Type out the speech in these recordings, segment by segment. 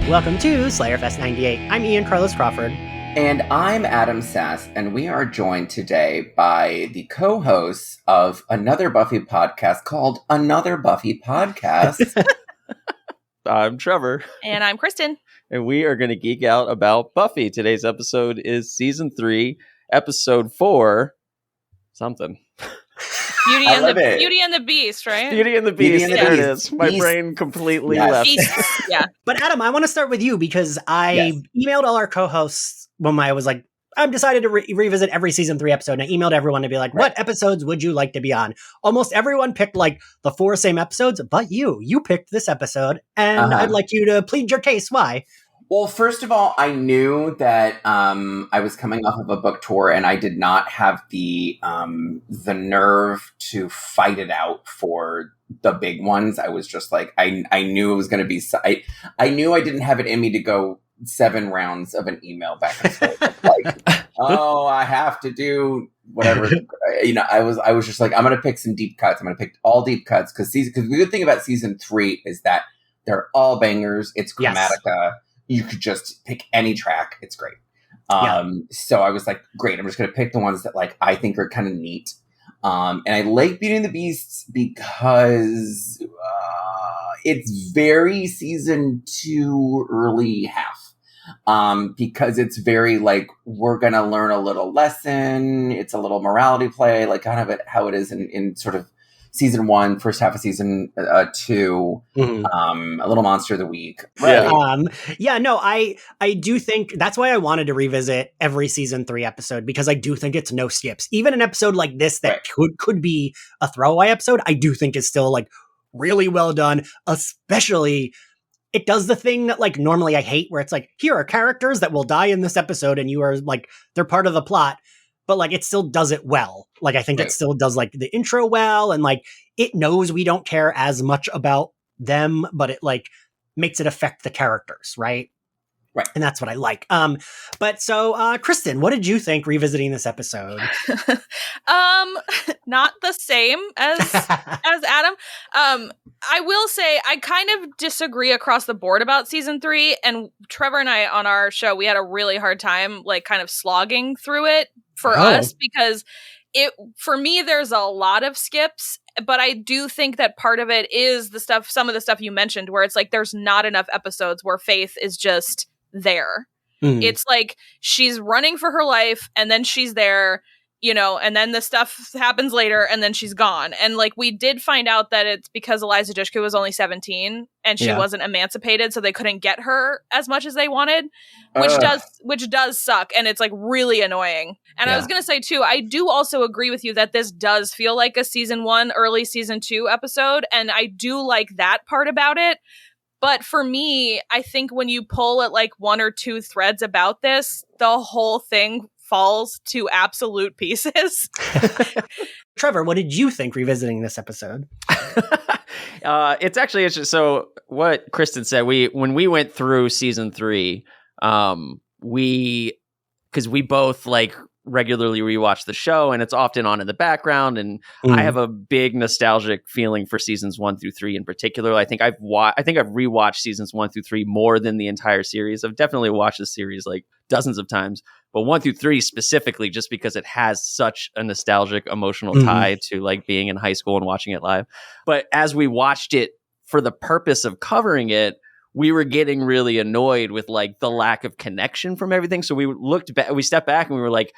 Welcome to Slayerfest 98. I'm Ian Carlos Crawford. And I'm Adam Sass, and we are joined today by the co-hosts of another Buffy podcast called Another Buffy Podcast. I'm Trevor. And I'm Kristen. And we are going to geek out about Buffy. Today's episode is Season 3, Episode 4, something. Beauty and the Beast, right? Beauty and the Beast. There it is. My brain completely left. Yeah. But Adam, I want to start with you because I emailed all our co-hosts when I was like, I've decided to revisit every Season 3 episode. And I emailed everyone to be like, what episodes would you like to be on? Almost everyone picked like the 4 same episodes, but you picked this episode. And I'd like you to plead your case. Why? Well, first of all, I knew that I was coming off of a book tour, and I did not have the nerve to fight it out for the big ones. I was just like, I knew it was going to be. I knew I didn't have it in me to go 7 rounds of an email back and forth. Like, oh, I have to do whatever. I was just like, I'm going to pick some deep cuts. I'm going to pick all deep cuts because the good thing about Season 3 is that they're all bangers. It's Chromatica. Yes. You could just pick any track. It's great. So I was like, great. I'm just going to pick the ones that like I think are kind of neat. And I like Beauty and the Beast because it's very Season 2 early half. Because it's very like, we're going to learn a little lesson. It's a little morality play, like kind of how it is in sort of Season 1, first half of Season 2, a little Monster of the Week. Right. I do think that's why I wanted to revisit every Season 3 episode, because I do think it's no skips. Even an episode like this that could be a throwaway episode, I do think is still like really well done, especially it does the thing that like normally I hate, where it's like, here are characters that will die in this episode and you are like, they're part of the plot. But like, it still does it well. Like, I think it still does like the intro well. And like, it knows we don't care as much about them, but it like makes it affect the characters. Right. And that's what I like. But so, Kristen, what did you think revisiting this episode? Not the same as Adam. I will say I kind of disagree across the board about Season 3. And Trevor and I on our show, we had a really hard time like kind of slogging through it for us, because for me, there's a lot of skips, but I do think that part of it is some of the stuff you mentioned, where it's like, there's not enough episodes where Faith is just there. It's like she's running for her life and then she's there, and then the stuff happens later and then she's gone. And like, we did find out that it's because Eliza Dushku was only 17 and she wasn't emancipated, so they couldn't get her as much as they wanted, which does suck, and it's like really annoying. And I was gonna say too, I do also agree with you that this does feel like a Season 1, early Season 2 episode, and I do like that part about it. But for me, I think when you pull at like 1 or 2 threads about this, the whole thing falls to absolute pieces. Trevor, what did you think revisiting this episode? It's actually interesting. So what Kristen said, when we went through Season 3, because we both like regularly rewatch the show and it's often on in the background, and I have a big nostalgic feeling for Seasons 1 through 3 in particular. I think I've rewatched Seasons 1 through 3 more than the entire series. I've definitely watched the series like dozens of times, but 1 through 3 specifically, just because it has such a nostalgic emotional tie to like being in high school and watching it live. But as we watched it for the purpose of covering it, we were getting really annoyed with like the lack of connection from everything. So we looked back, we stepped back and we were like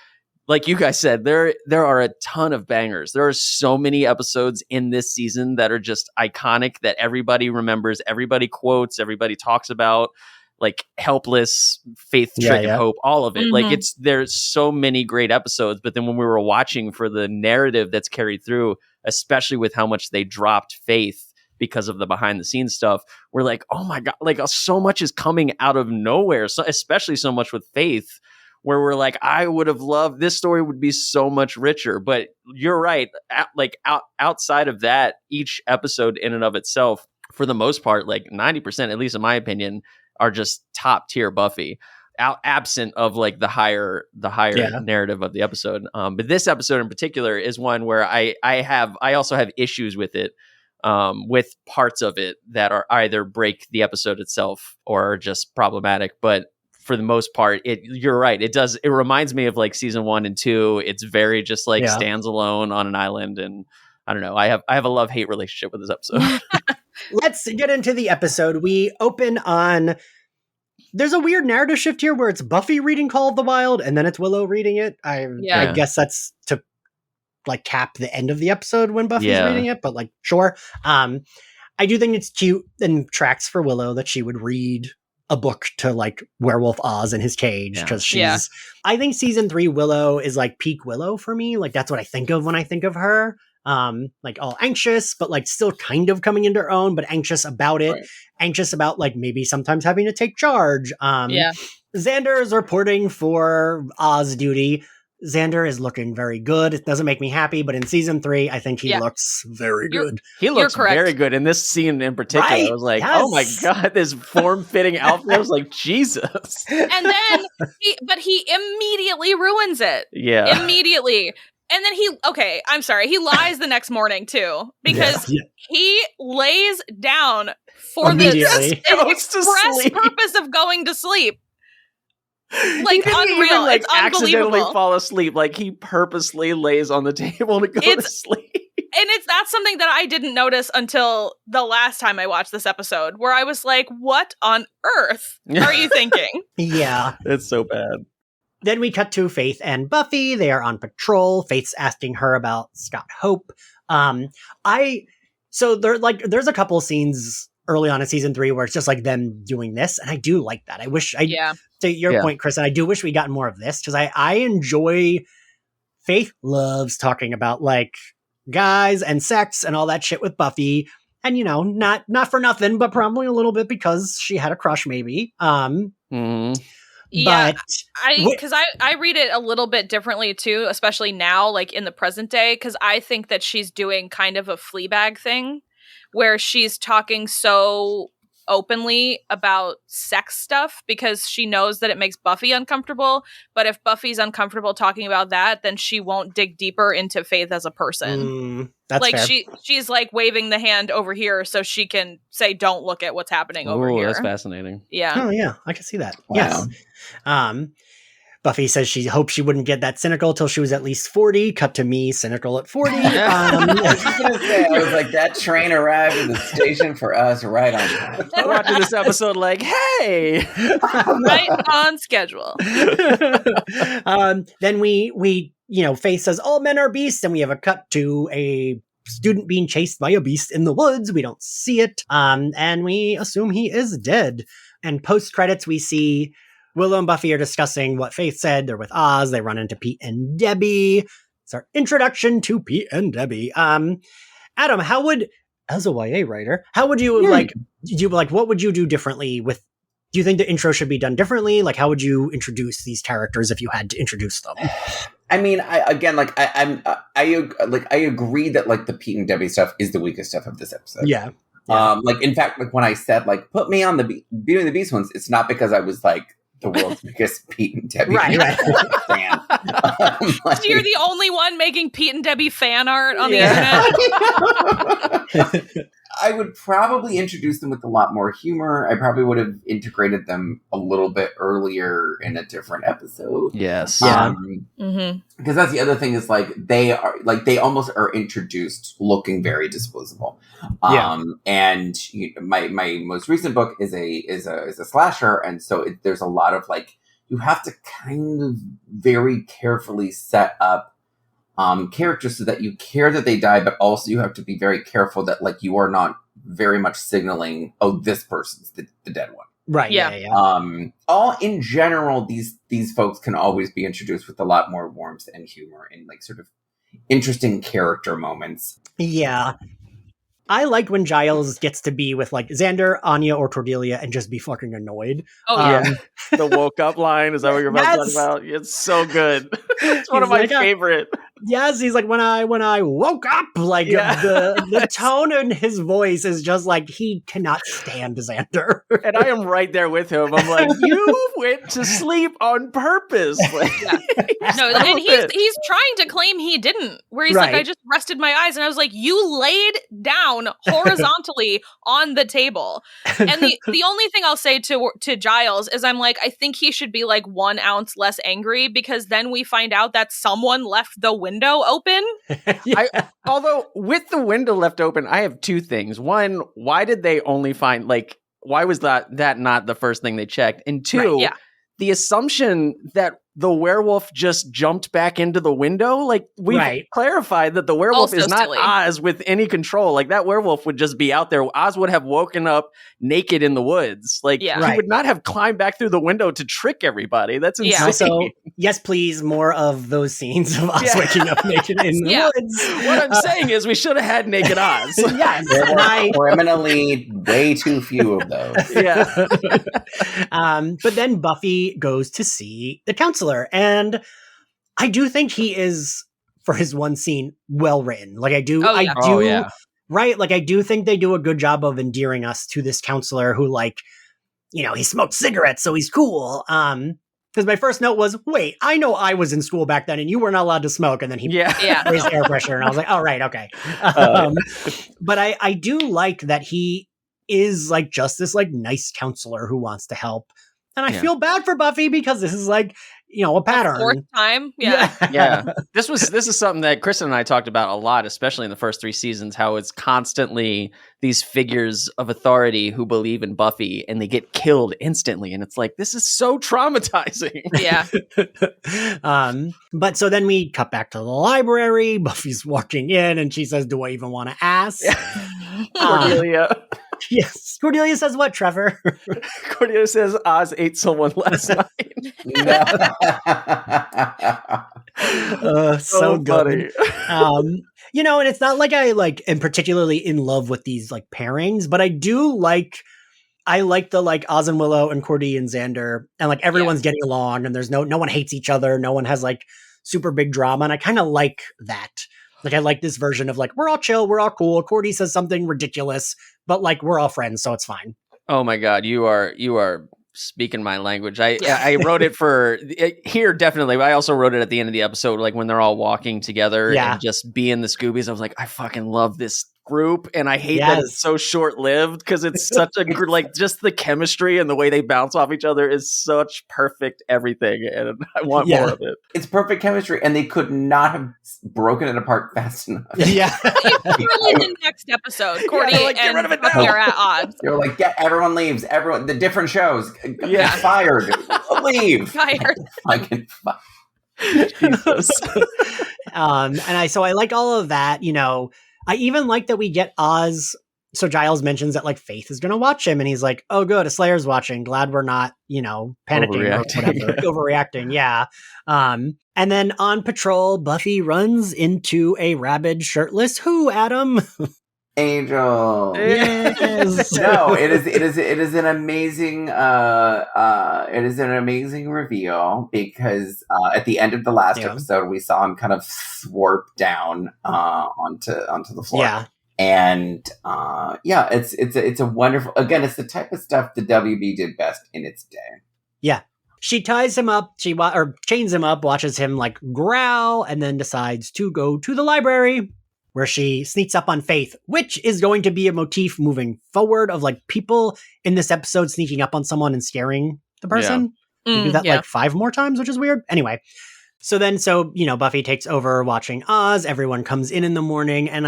you guys said, there are a ton of bangers. There are so many episodes in this season that are just iconic, that everybody remembers, everybody quotes, everybody talks about, like Helpless, Faith, Trick, and Hope, all of it. Like there's so many great episodes. But then when we were watching for the narrative that's carried through, especially with how much they dropped Faith because of the behind the scenes stuff, we're like, oh my God, like so much is coming out of nowhere. So especially so much with Faith, where we're like, I would have loved, this story would be so much richer. But you're right. Outside of that, each episode in and of itself, for the most part, like 90%, at least in my opinion, are just top tier Buffy, absent of like the higher narrative of the episode. But this episode in particular is one where I also have issues with it. with parts of it that are either break the episode itself or are just problematic. But for the most part, you're right. It reminds me of like season 1 and 2. It's very just like stands alone on an island. And I don't know. I have a love-hate relationship with this episode. Let's get into the episode. We open on... There's a weird narrative shift here where it's Buffy reading Call of the Wild and then it's Willow reading it. I guess that's to like cap the end of the episode when Buffy's reading it, but like, sure. I do think it's cute and tracks for Willow that she would read a book to like Werewolf Oz in his cage because I think season 3 Willow is like peak Willow for me. Like that's what I think of when I think of her. Like all anxious, but like still kind of coming into her own, but anxious about it, anxious about like maybe sometimes having to take charge. Xander is reporting for Oz duty. Xander is looking very good. It doesn't make me happy, but in season 3, I think he looks very good. He looks very good in this scene in particular. Right? I was like, oh my God, this form-fitting outfit. I was like, Jesus. And then, he immediately ruins it. Yeah. Immediately. And then I'm sorry, he lies the next morning too, because he lays down for the express purpose of going to sleep. Like, unreal. Even, like, it's accidentally unbelievable. fall asleep. Like, he purposely lays on the table to go to sleep. And that's something that I didn't notice until the last time I watched this episode, where I was like, what on earth are you thinking? Yeah. It's so bad. Then we cut to Faith and Buffy. They are on patrol. Faith's asking her about Scott Hope. So there's a couple scenes early on in season 3 where it's just like them doing this, and I do like that. I wish to your point, Chris, and I do wish we got more of this because I enjoy. Faith loves talking about like guys and sex and all that shit with Buffy, and not for nothing, but probably a little bit because she had a crush, maybe. Yeah, because I read it a little bit differently too, especially now, like in the present day, because I think that she's doing kind of a Fleabag thing where she's talking so openly about sex stuff because she knows that it makes Buffy uncomfortable. But if Buffy's uncomfortable talking about that, then she won't dig deeper into Faith as a person. That's like fair. she's like waving the hand over here so she can say, "Don't look at what's happening over here." That's fascinating. Yeah. Oh yeah, I can see that. Wow. Yes. Buffy says she hoped she wouldn't get that cynical till she was at least 40. Cut to me, cynical at 40. I was gonna say, I was like, that train arrived at the station for us right on time. I'm watching this episode like, hey, right on schedule. Then we Faith says all men are beasts, and we have a cut to a student being chased by a beast in the woods. We don't see it, and we assume he is dead. And post credits, we see Willow and Buffy are discussing what Faith said. They're with Oz. They run into Pete and Debbie. It's our introduction to Pete and Debbie. Adam, as a YA writer, how would you what would you do differently with? Do you think the intro should be done differently? Like, how would you introduce these characters if you had to introduce them? I mean, I agree that like the Pete and Debbie stuff is the weakest stuff of this episode. Yeah. Like in fact, like when I said like put me on the Beauty and the Beast ones, it's not because I was like the world's biggest Pete and Debbie fan. So you're the only one making Pete and Debbie fan art on the internet? I would probably introduce them with a lot more humor. I probably would have integrated them a little bit earlier in a different episode. Yes. Because that's the other thing is like they almost are introduced looking very disposable. And my most recent book is a slasher, and so there's a lot of like you have to kind of very carefully set up characters so that you care that they die, but also you have to be very careful that like you are not very much signaling, oh, this person's the dead one. Right. Yeah. All in general, these folks can always be introduced with a lot more warmth and humor and like sort of interesting character moments. Yeah. I like when Giles gets to be with like Xander, Anya, or Cordelia and just be fucking annoyed. Oh yeah. The woke up line, is that what you're about to talk about? It's so good. It's one of my favorite. Yes, he's like, when I woke up, like the tone in his voice is just like he cannot stand Xander. And I am right there with him. I'm like, you went to sleep on purpose. Like, No, and he's trying to claim he didn't. Where he's like, I just rested my eyes, and I was like, you laid down horizontally on the table. And the only thing I'll say to Giles is I'm like, I think he should be like 1 ounce less angry, because then we find out that someone left the window open. Although with the window left open, I have 2 things. One, why did they only find, like, why was that not the first thing they checked? And 2, the assumption that the werewolf just jumped back into the window. Like, we've clarified that the werewolf is not silly. Oz with any control. Like, that werewolf would just be out there. Oz would have woken up naked in the woods. Like, he would not have climbed back through the window to trick everybody. That's insane. Also, yes, please, more of those scenes of Oz waking up naked in the woods. What I'm saying is we should have had naked Oz. There were criminally way too few of those. But then Buffy goes to see the counselor. And I do think he is, for his one scene, well written. Like I do, right? Like I do think they do a good job of endearing us to this counselor who, like, you know, he smoked cigarettes, so he's cool. Because my first note was, wait, I know I was in school back then and you were not allowed to smoke. And then he raised air pressure. And I was like, oh, right, okay. But I do like that he is like just this like nice counselor who wants to help. And I feel bad for Buffy because this is like, you know, a pattern. 4th time. This is something that Kristen and I talked about a lot, especially in the first 3 seasons, how it's constantly these figures of authority who believe in Buffy and they get killed instantly. And it's like, this is so traumatizing. Yeah. But so then we cut back to the library. Buffy's walking in and she says, do I even want to ask? Cordelia. Yes. Cordelia says what, Trevor? Cordelia says Oz ate someone last night. So good. You know, and it's not like I like am particularly in love with these like pairings, but I like the like Oz and Willow and Cordy and Xander, and like everyone's getting along and there's no one hates each other. No one has like super big drama. And I kind of like that. Like, I like this version of like, we're all chill, we're all cool. Cordy says something ridiculous, but like, we're all friends, so it's fine. Oh my God, you are speaking my language. I wrote it for here, definitely. But I also wrote it at the end of the episode, like when they're all walking together and just being the Scoobies. I was like, I fucking love this group, and I hate that it's so short-lived because it's such a like just the chemistry and the way they bounce off each other is such perfect everything, and I want more of it. It's perfect chemistry, and they could not have broken it apart fast enough. Yeah, literally the next episode, Cordy and Buffy are at odds. You're like, everyone leaves. Everyone, the different shows, fired, leave, fired. Fucking Jesus. And I like all of that, you know. I even like that we get Oz. So Giles mentions that like Faith is going to watch him, and he's like, "Oh, good, a Slayer's watching. Glad we're not, you know, panicking or whatever, overreacting." Yeah. And then on patrol, Buffy runs into a rabid, shirtless who? Adam? Angel. Yes. No, it is an amazing reveal because at the end of the last episode we saw him kind of thwarp down onto the floor. Yeah. And it's a wonderful, again, it's the type of stuff the WB did best in its day. Yeah. She ties him up, or chains him up, watches him like growl, and then decides to go to the library, where she sneaks up on Faith, which is going to be a motif moving forward of like people in this episode sneaking up on someone and scaring the person. We do that like 5 more times, which is weird. Anyway, so you know, Buffy takes over watching Oz. Everyone comes in the morning, and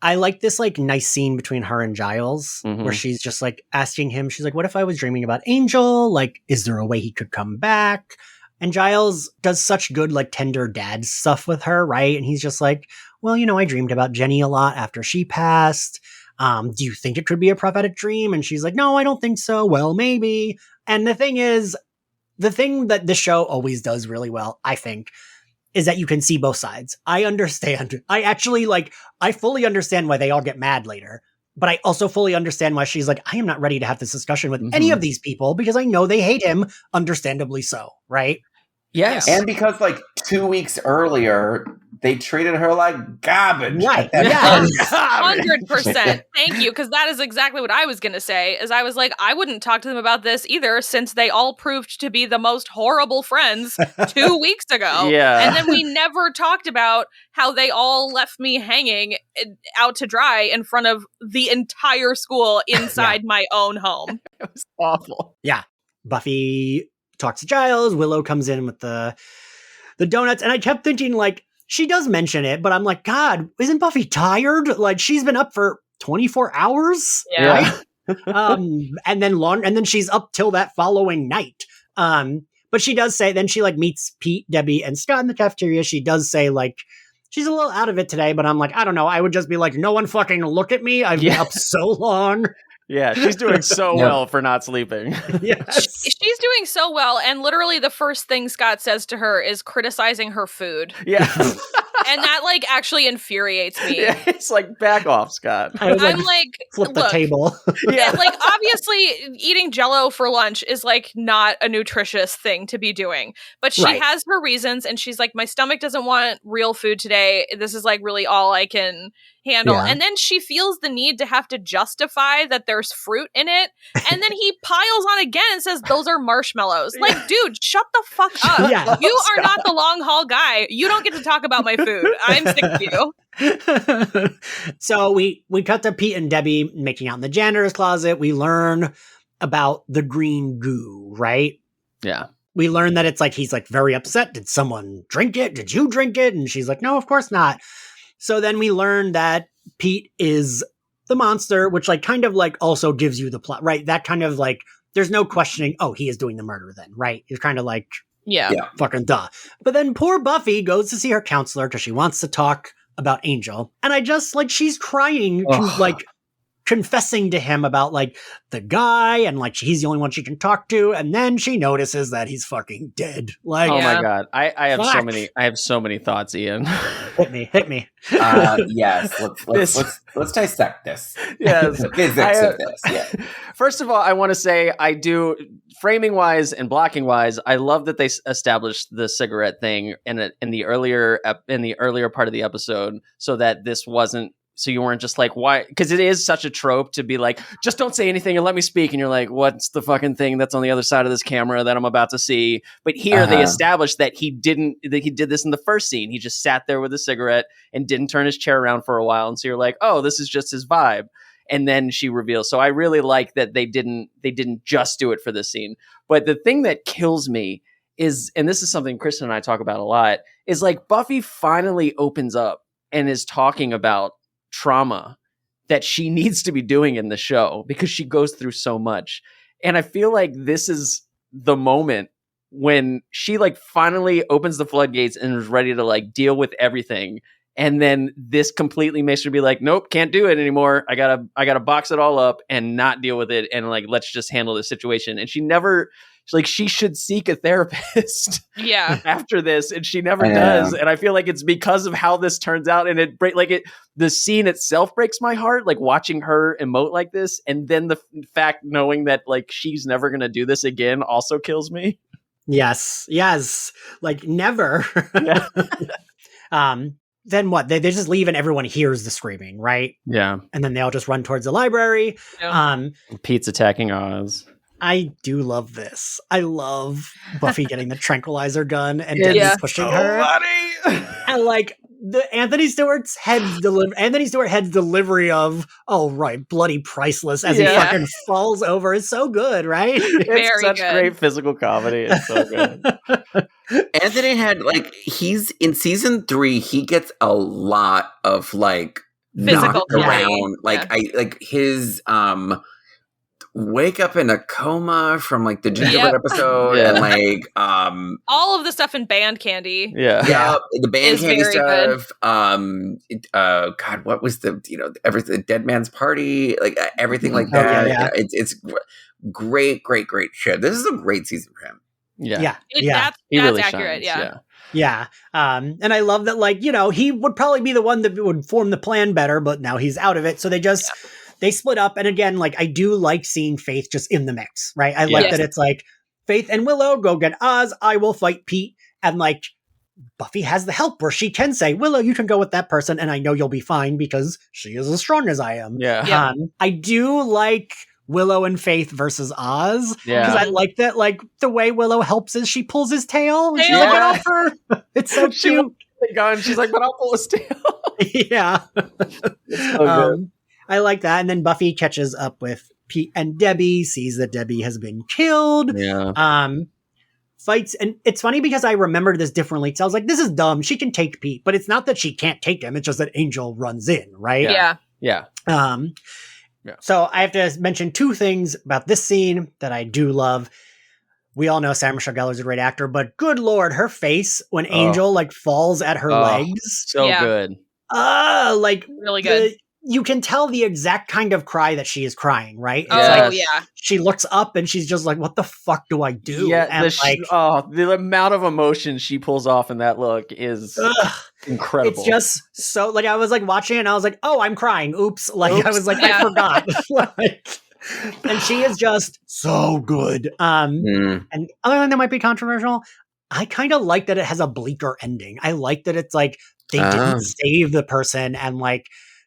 I like this like nice scene between her and Giles where she's just like asking him, she's like, what if I was dreaming about Angel? Like, is there a way he could come back? And Giles does such good like tender dad stuff with her, right? And he's just like, well, you know, I dreamed about Jenny a lot after she passed. Do you think it could be a prophetic dream? And she's like, no, I don't think so. Well, maybe. And the thing that the show always does really well, I think, is that you can see both sides. I understand. I fully understand why they all get mad later. But I also fully understand why she's like, I am not ready to have this discussion with any of these people because I know they hate him, understandably so, right? Yes. And because like 2 weeks earlier, they treated her like garbage. Right. Yeah. 100%. Thank you, because that is exactly what I was going to say. Is I was like, I wouldn't talk to them about this either, since they all proved to be the most horrible friends 2 weeks ago. Yeah. And then we never talked about how they all left me hanging out to dry in front of the entire school inside my own home. It was awful. Yeah. Buffy talks to Giles. Willow comes in with the donuts. And I kept thinking, like, she does mention it, but I'm like, God, isn't Buffy tired? Like, she's been up for 24 hours. Yeah. Right? and then she's up till that following night. But she does say, then she like meets Pete, Debbie, and Scott in the cafeteria. She does say, like, she's a little out of it today, but I'm like, I don't know. I would just be like, no one fucking look at me. I've been up so long. Yeah, she's doing so well for not sleeping. Yes. She's doing so well, and literally the first thing Scott says to her is criticizing her food. Yeah. And that, like, actually infuriates me. Yeah, it's like, back off, Scott. I'm like, flip the table. Yeah, like, obviously, eating Jell-O for lunch is, like, not a nutritious thing to be doing. But she has her reasons, and she's like, my stomach doesn't want real food today. This is, like, really all I can handle. Yeah. And then she feels the need to have to justify that there's fruit in it. And then he piles on again and says, those are marshmallows. Like, dude, shut the fuck up. Yeah. You are not the long haul guy. You don't get to talk about my food. I'm sick of you. So we cut to Pete and Debbie making out in the janitor's closet. We learn about the green goo, right? Yeah. We learn that it's like, he's like very upset. Did someone drink it? Did you drink it? And she's like, no, of course not. So then we learn that Pete is the monster, which like kind of like also gives you the plot, right? That kind of like, there's no questioning, oh, he is doing the murder then, right? You're kind of like, yeah, fucking duh. But then poor Buffy goes to see her counselor because she wants to talk about Angel. And I just like, she's crying, like confessing to him about like the guy and like he's the only one she can talk to. And then she notices that he's fucking dead. Like, oh my God. I have so many thoughts, Ian. Hit me. Yes. Let's dissect this. Yes. Physics of this. Yeah. First of all, I want to say I do, framing wise and blocking wise, I love that they established the cigarette thing in the earlier part of the episode, so that this wasn't, so you weren't just like, why? Because it is such a trope to be like, just don't say anything and let me speak. And you're like, what's the fucking thing that's on the other side of this camera that I'm about to see? But here they established that he did this in the first scene. He just sat there with a cigarette and didn't turn his chair around for a while. And so you're like, oh, this is just his vibe. And then she reveals. So I really like that they didn't just do it for this scene. But the thing that kills me is, and this is something Kristen and I talk about a lot, is like Buffy finally opens up and is talking about trauma that she needs to be doing in the show because she goes through so much. And I feel like this is the moment when she like finally opens the floodgates and is ready to like deal with everything. And then this completely makes her be like, nope, can't do it anymore. I gotta box it all up and not deal with it. And like, let's just handle the situation. And she should seek a therapist after this. And she never does. And I feel like it's because of how this turns out. And the scene itself breaks my heart, like watching her emote like this. And then the fact knowing that like, she's never going to do this again also kills me. Yes. Like never. Then what? They just leave and everyone hears the screaming, right? Yeah. And then they all just run towards the library. Yeah. Pete's attacking Oz. I do love this. I love Buffy getting the tranquilizer gun and Debbie pushing her. And like Anthony Stewart's head's delivery of, oh right, bloody priceless as he fucking falls over is so good, right? It's such great physical comedy. It's so good. Anthony had he's in season 3, he gets a lot of like physical knocked around. His wake up in a coma from like the gingerbread episode and all of the stuff in Band Candy. The Band Candy stuff. Good. God, what was everything, Dead Man's Party, like everything like that. It's great show. This is a great season for him. That's really accurate. shines, and I love that he would probably be the one that would form the plan better, but now he's out of it, so they split up. And again, I do like seeing Faith just in the mix, right? I like that it's like Faith and Willow go get Oz, I will fight Pete, and Buffy has the help where she can say, Willow, you can go with that person, and I know you'll be fine because she is as strong as I am. Yeah. I do like Willow and Faith versus Oz. Yeah. Because I like that, like, the way Willow helps is she pulls his tail. And she's like, get off her. It's so cute. Gun. She's like, but I'll pull his tail. Yeah. So I like that. And then Buffy catches up with Pete and Debbie, sees that Debbie has been killed. Yeah. Fights. And it's funny because I remembered this differently. So I was like, this is dumb. She can take Pete, but it's not that she can't take him. It's just that Angel runs in, right? Yeah. So I have to mention two things about this scene that I do love. We all know Sarah Michelle Gellar is a great actor, but good Lord, her face when Angel like falls at her legs. So good. Like really good. You can tell the exact kind of cry that she is crying, right? It's Oh, like, yeah. She looks up and she's just like, what the fuck do I do? Yeah, and the amount of emotion she pulls off in that look is incredible. It's just so, like, I was like watching it and I was like, oh, I'm crying. Oops. Like, I was like, I forgot. And she is just so good. And other than that might be controversial, I kind of like that it has a bleaker ending. I like that it's like, they didn't save the person, and like,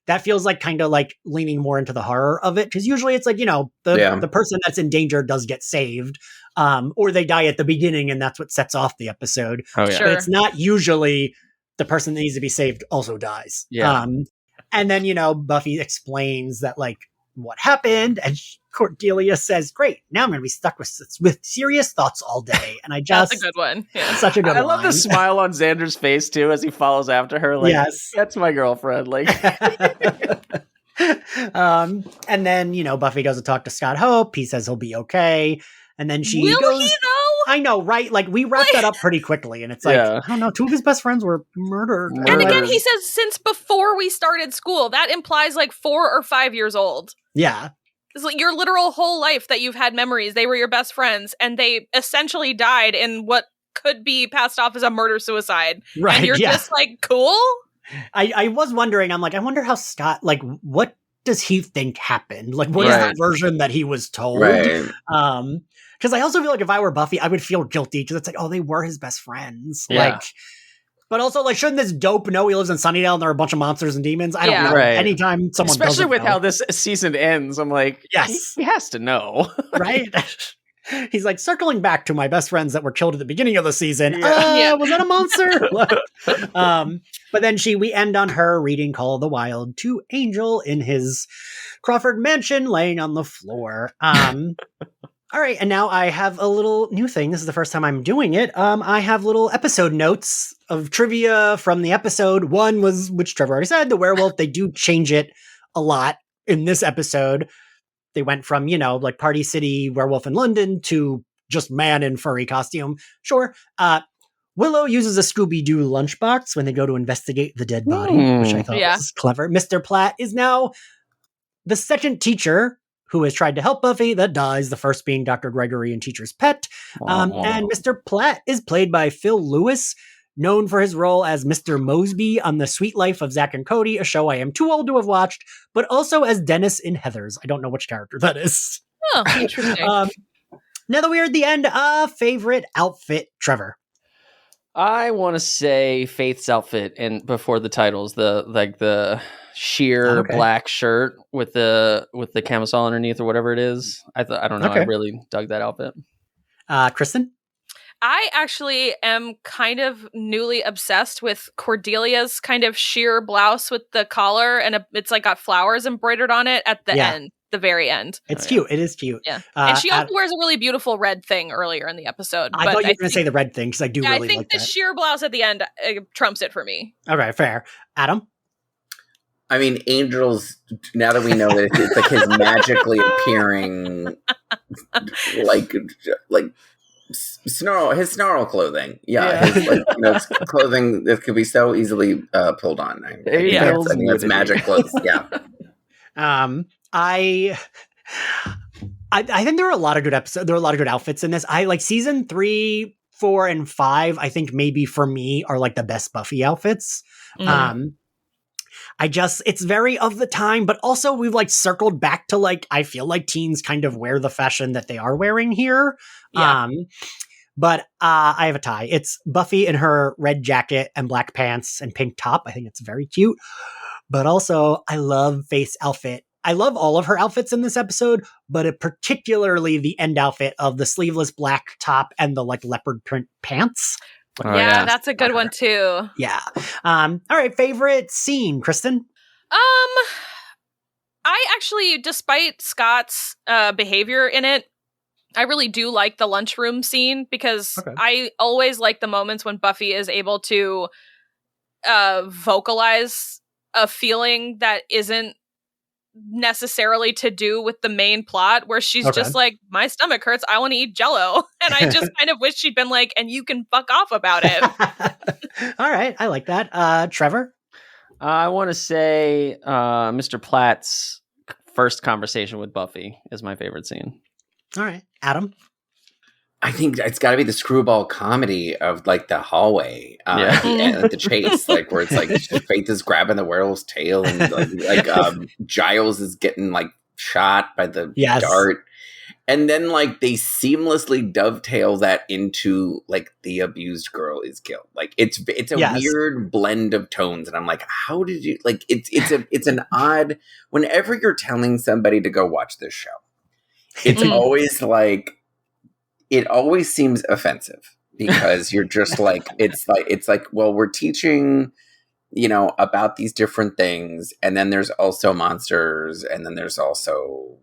that feels like kind of like leaning more into the horror of it. Because usually it's like, you know, the person that's in danger does get saved, or they die at the beginning and that's what sets off the episode. Oh, yeah. Sure. But it's not usually the person that needs to be saved also dies. Yeah. And then, you know, Buffy explains that like what happened, and Cordelia says, great, now I'm going to be stuck with serious thoughts all day. And I just... That's a good one. Yeah. Such a good one. I love the smile on Xander's face too as he follows after her. Like, yes. That's my girlfriend. Like, and then, you know, Buffy goes to talk to Scott Hope. He says he'll be okay. And then she Will goes... he though? I know, right? Like, we wrapped that up pretty quickly. And it's like, Yeah. I don't know, two of his best friends were murdered. And again, he says since before we started school. That implies like 4 or 5 years old. Yeah. It's like your literal whole life that you've had memories. They were your best friends, and they essentially died in what could be passed off as a murder-suicide. Right, and you're just like, cool? I was wondering, I'm like, I wonder how Scott, like, what does he think happened? Like, what is the version that he was told? Right. Because I also feel like if I were Buffy, I would feel guilty because it's like, oh, they were his best friends. Yeah. Like, but also, like, shouldn't this dope know he lives in Sunnydale and there are a bunch of monsters and demons? I don't know. Right. Anytime someone especially with know. how this season ends, I'm like, yes, he has to know. Right? He's like, circling back to my best friends that were killed at the beginning of the season. Yeah. Was that a monster? But then we end on her reading Call of the Wild to Angel in his Crawford mansion, laying on the floor. All right, and now I have a little new thing. This is the first time I'm doing it. I have little episode notes of trivia from the episode. One was, which Trevor already said, the werewolf. They do change it a lot in this episode. They went from, you know, like Party City werewolf in London to just man in furry costume. Sure. Willow uses a Scooby-Doo lunchbox when they go to investigate the dead body, which I thought was clever. Mr. Platt is now the second teacher who has tried to help Buffy that dies, the first being Dr. Gregory and Teacher's Pet. And Mr. Platt is played by Phil Lewis, known for his role as Mr. Mosby on The Sweet Life of Zack and Cody, a show I am too old to have watched, but also as Dennis in Heathers. I don't know which character that is. Oh, interesting. Now that we're at the end, favorite outfit, Trevor. I want to say Faith's outfit, and before the titles, the sheer black shirt with the camisole underneath or whatever it is. I don't know. I really dug that outfit. Kristen? I actually am kind of newly obsessed with Cordelia's kind of sheer blouse with the collar, and it's like got flowers embroidered on it at the end, the very end. It's cute. It is cute. Yeah. And she also wears a really beautiful red thing earlier in the episode. I thought you were going to say the red thing because I do really like that. I think the sheer blouse at the end trumps it for me. Okay, fair. Adam? I mean, Angel's, now that we know that it's like his magically appearing, his snarl clothing. Yeah. His, like, you know, clothing that could be so easily pulled on. I think that's magic clothes. Yeah. I think there are a lot of good episodes. There are a lot of good outfits in this. I like season 3, 4, and 5. I think maybe for me are like the best Buffy outfits. It's very of the time, but also we've like circled back to like, I feel like teens kind of wear the fashion that they are wearing here. Yeah. But I have a tie. It's Buffy in her red jacket and black pants and pink top. I think it's very cute. But also, I love Faith's outfit. I love all of her outfits in this episode, but particularly the end outfit of the sleeveless black top and the like leopard print pants. Yeah, that's a good one too. Yeah. All right. Favorite scene, Kristen? I actually, despite Scott's behavior in it, I really do like the lunchroom scene because I always like the moments when Buffy is able to vocalize a feeling that isn't necessarily to do with the main plot, where she's just like, my stomach hurts, I want to eat Jell-O. And I just kind of wish she'd been like, and you can fuck off about it. All right, I like that. Trevor? I want to say Mr. Platt's first conversation with Buffy is my favorite scene. All right. Adam? I think it's got to be the screwball comedy of like the hallway, and the chase, like where it's like Faith is grabbing the werewolf's tail, and like Giles is getting like shot by the dart, and then like they seamlessly dovetail that into like the abused girl is killed. Like it's a weird blend of tones, and I'm like, how did you like? It's an odd. Whenever you're telling somebody to go watch this show, it's always like. It always seems offensive because you're just like, it's like, well, we're teaching, about these different things. And then there's also monsters. And then there's also,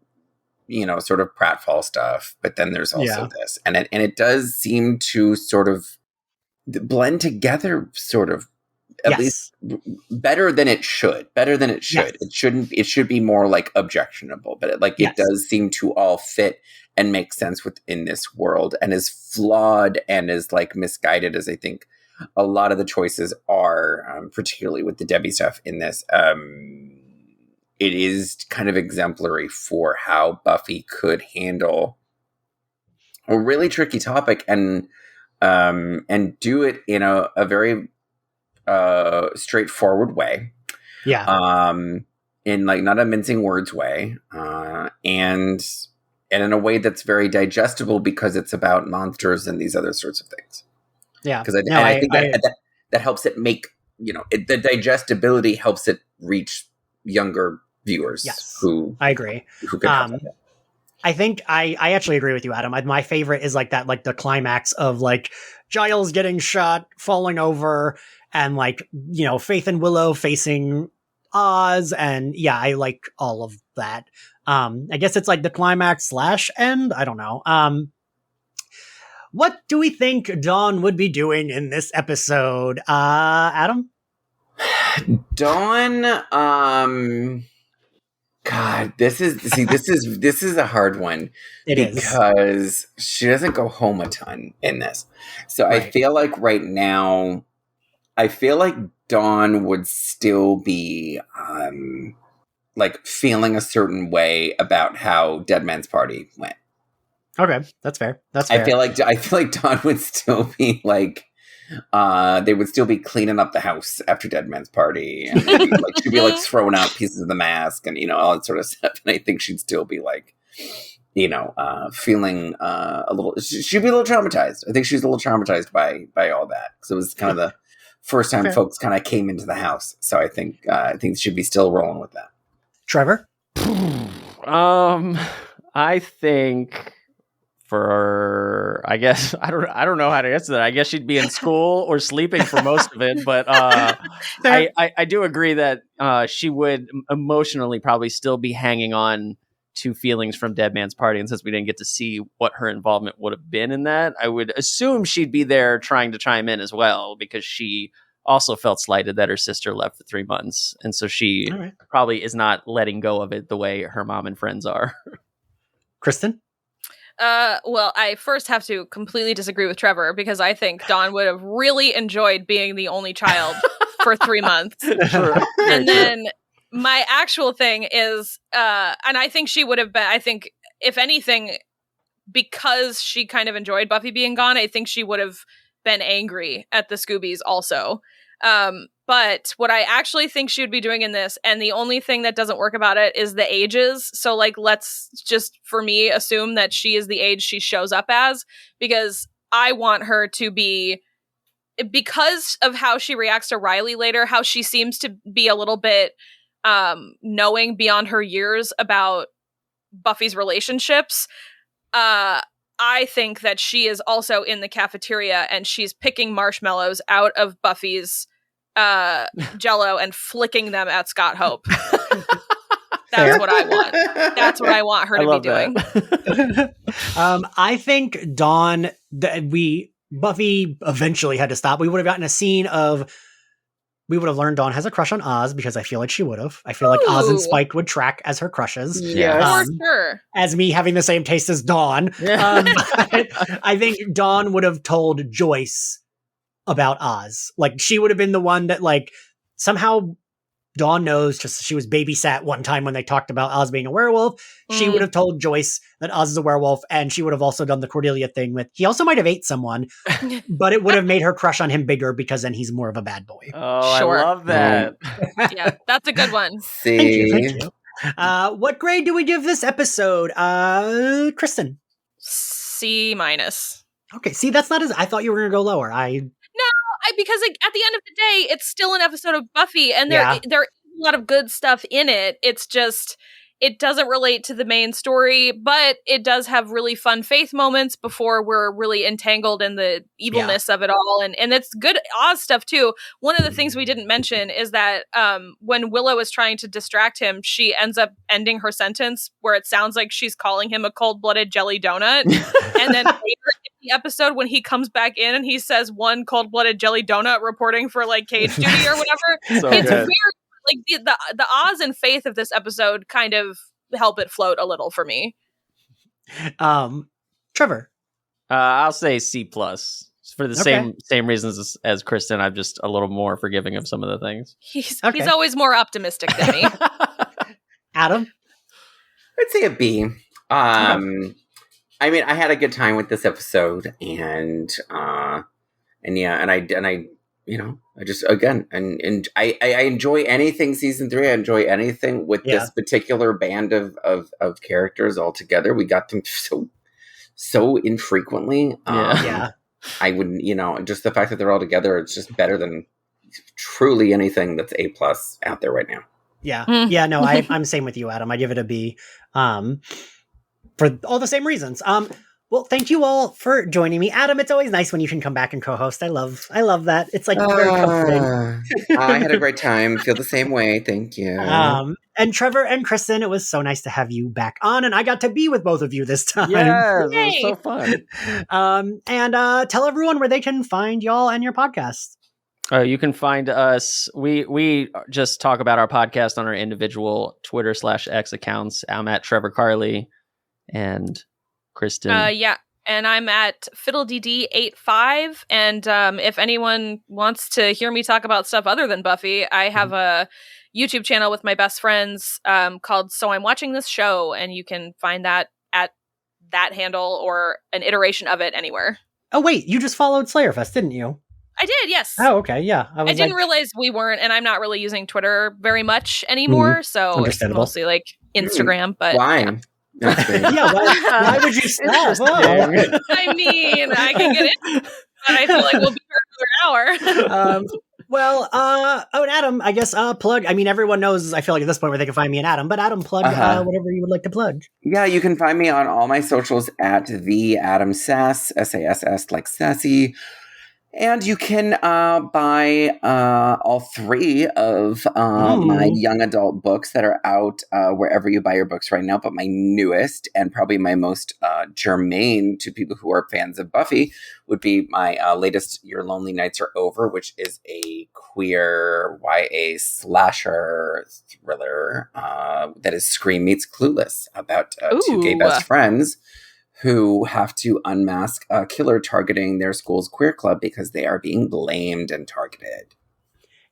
sort of pratfall stuff. But then there's also this. And it does seem to sort of blend together sort of at least better than it should. Yes. It should be more like objectionable, but it does seem to all fit and make sense within this world, and as flawed and as like misguided as I think a lot of the choices are, particularly with the Debbie stuff in this. It is kind of exemplary for how Buffy could handle a really tricky topic and do it in a very straightforward way. Yeah. In like not a mincing words way, and in a way that's very digestible because it's about monsters and these other sorts of things. Yeah. Because I think that helps it make, the digestibility helps it reach younger viewers. Yes. I agree. Who can I think I actually agree with you, Adam. My favorite is like that, like the climax of like Giles getting shot, falling over, and like, Faith and Willow facing Oz. And I like all of that. I guess it's like the climax / end. I don't know. What do we think Dawn would be doing in this episode? Adam? Dawn, God, this is a hard one. Because she doesn't go home a ton in this. So right. I feel like right now, Dawn would still be like feeling a certain way about how Dead Man's Party went. Okay, that's fair. I feel like Dawn would still be like, they would still be cleaning up the house after Dead Man's Party, and she'd be like throwing out pieces of the mask and all that sort of stuff. And I think she'd still be like, feeling a little. She'd be a little traumatized. I think she's a little traumatized by all that because it was kind of the first time folks kind of came into the house. So I think she'd be still rolling with that. Trevor? I think I guess I don't know how to answer that. I guess she'd be in school or sleeping for most of it, but I do agree that she would emotionally probably still be hanging on to feelings from Dead Man's Party, and since we didn't get to see what her involvement would have been in that, I would assume she'd be there trying to chime in as well, because she also felt slighted that her sister left for 3 months. And so she probably is not letting go of it the way her mom and friends are. Kristen? Well, I first have to completely disagree with Trevor, because I think Dawn would have really enjoyed being the only child for 3 months. And then my actual thing is, and I think she would have been, I think if anything, because she kind of enjoyed Buffy being gone, I think she would have been angry at the Scoobies also. But what I actually think she would be doing in this, and the only thing that doesn't work about it, is the ages. So like, let's just, for me, assume that she is the age she shows up as, because I want her to be, because of how she reacts to Riley later, how she seems to be a little bit knowing beyond her years about Buffy's relationships. I think that she is also in the cafeteria and she's picking marshmallows out of Buffy's Jell-O and flicking them at Scott Hope. That's what I want. That's what I want her to be doing. I think Dawn, Buffy eventually had to stop. We would have gotten a scene of, we would have learned Dawn has a crush on Oz, because I feel like she would have. I feel like Oz and Spike would track as her crushes. Yeah, for sure. As me having the same taste as Dawn. I think Dawn would have told Joyce about Oz. Like, she would have been the one that, like, somehow Dawn knows, just she was babysat one time when they talked about Oz being a werewolf. She would have told Joyce that Oz is a werewolf, and she would have also done the Cordelia thing with, he also might have ate someone, but it would have made her crush on him bigger, because then he's more of a bad boy. Oh, Sure. I love that. Yeah, that's a good one. See, Thank you. What grade do we give this episode? Kristen. C-. Okay, see, that's not as, I thought you were going to go lower. Because like, at the end of the day, it's still an episode of Buffy, and there is a lot of good stuff in it. It's just, it doesn't relate to the main story, but it does have really fun Faith moments before we're really entangled in the evilness of it all. And it's good Oz stuff too. One of the things we didn't mention is that when Willow is trying to distract him, she ends up ending her sentence where it sounds like she's calling him a cold-blooded jelly donut. And then later in the episode, when he comes back in and he says one cold-blooded jelly donut reporting for like cage duty or whatever, it's very, like, the Oz and Faith of this episode kind of help it float a little for me. Trevor. I'll say C+. For the same reasons as Kristen. I'm just a little more forgiving of some of the things. He's always more optimistic than me. Adam? I'd say a B. I mean, I had a good time with this episode, and I you know, I just, again, and I enjoy anything season 3. I enjoy anything with this particular band of characters all together. We got them so infrequently. I wouldn't, you know, just the fact that they're all together, it's just better than truly anything that's A+ out there right now. Yeah. Yeah, no, I'm same with you, Adam. I give it a B. For all the same reasons. Well, thank you all for joining me. Adam, it's always nice when you can come back and co-host. I love that. It's like very comforting. I had a great time. Feel the same way. Thank you. And Trevor and Kristen, it was so nice to have you back on, and I got to be with both of you this time. Yeah, it was so fun. And tell everyone where they can find y'all and your podcast. You can find us. We just talk about our podcast on our individual Twitter/X accounts. I'm at Trevor Carley, and Kristen. And I'm at FiddleDD85. And if anyone wants to hear me talk about stuff other than Buffy, I have a YouTube channel with my best friends called So I'm Watching This Show, and you can find that at that handle or an iteration of it anywhere. Oh, wait, you just followed Slayerfest, didn't you? I did, yes. Oh, okay, yeah. I didn't realize we weren't, and I'm not really using Twitter very much anymore, so it's mostly like Instagram. But why? Yeah, why would you stop? I mean, I can get it, but I feel like we'll be here another hour. And Adam, I guess plug. I mean, everyone knows, I feel like at this point where they can find me and Adam, but Adam, plug whatever you would like to plug. Yeah, you can find me on all my socials at the Adam Sass, SASS, like sassy. And you can buy all 3 of my young adult books that are out wherever you buy your books right now. But my newest and probably my most germane to people who are fans of Buffy would be my latest Your Lonely Nights Are Over, which is a queer YA slasher thriller that is Scream meets Clueless about 2 gay best friends who have to unmask a killer targeting their school's queer club because they are being blamed and targeted.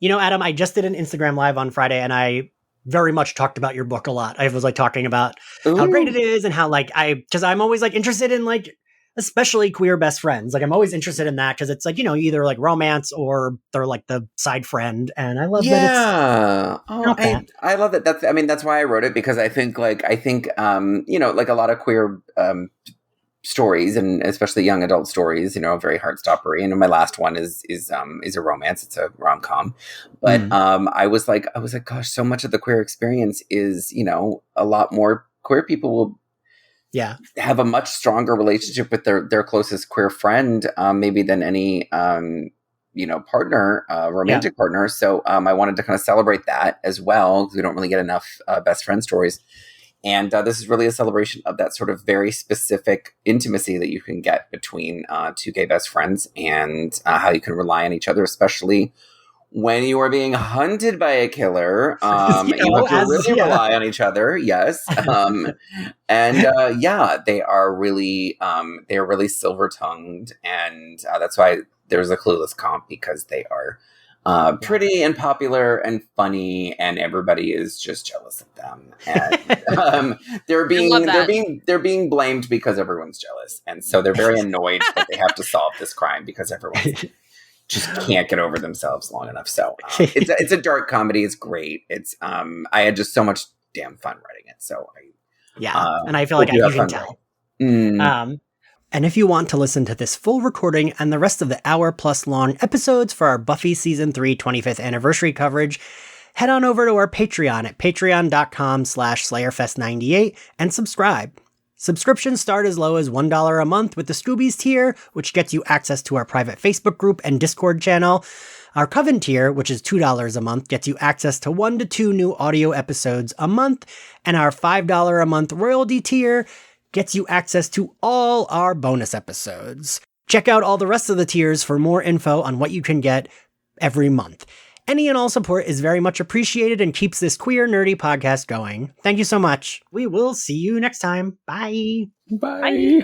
You know, Adam, I just did an Instagram live on Friday, and I very much talked about your book a lot. I was like talking about how great it is, and how like because I'm always like interested in like especially queer best friends. Like I'm always interested in that because it's like, you know, either like romance or they're like the side friend, and I love that. I love it. That's why I wrote it, because I think you know, like a lot of queer stories, and especially young adult stories, very heartstoppery. And my last one is a romance. It's a rom-com. But I was like, gosh, so much of the queer experience is, a lot more queer people will have a much stronger relationship with their closest queer friend, maybe than any partner, romantic partner. So I wanted to kind of celebrate that as well, because we don't really get enough best friend stories. And this is really a celebration of that sort of very specific intimacy that you can get between two gay best friends, and how you can rely on each other, especially when you are being hunted by a killer. You have to really rely on each other. Yes. They are really silver tongued. And that's why there's a Clueless comp, because they are pretty and popular and funny, and everybody is just jealous of them. And they're being blamed because everyone's jealous, and so they're very annoyed that they have to solve this crime because everyone just can't get over themselves long enough. So it's a dark comedy. It's great. It's I had just so much damn fun writing it. So and I feel like you can tell. And if you want to listen to this full recording and the rest of the hour-plus long episodes for our Buffy Season 3 25th Anniversary coverage, head on over to our Patreon at patreon.com/Slayerfest98 and subscribe. Subscriptions start as low as $1 a month with the Scoobies tier, which gets you access to our private Facebook group and Discord channel. Our Coven tier, which is $2 a month, gets you access to 1 to 2 new audio episodes a month. And our $5 a month royalty tier gets you access to all our bonus episodes. Check out all the rest of the tiers for more info on what you can get every month. Any and all support is very much appreciated and keeps this queer, nerdy podcast going. Thank you so much. We will see you next time. Bye. Bye.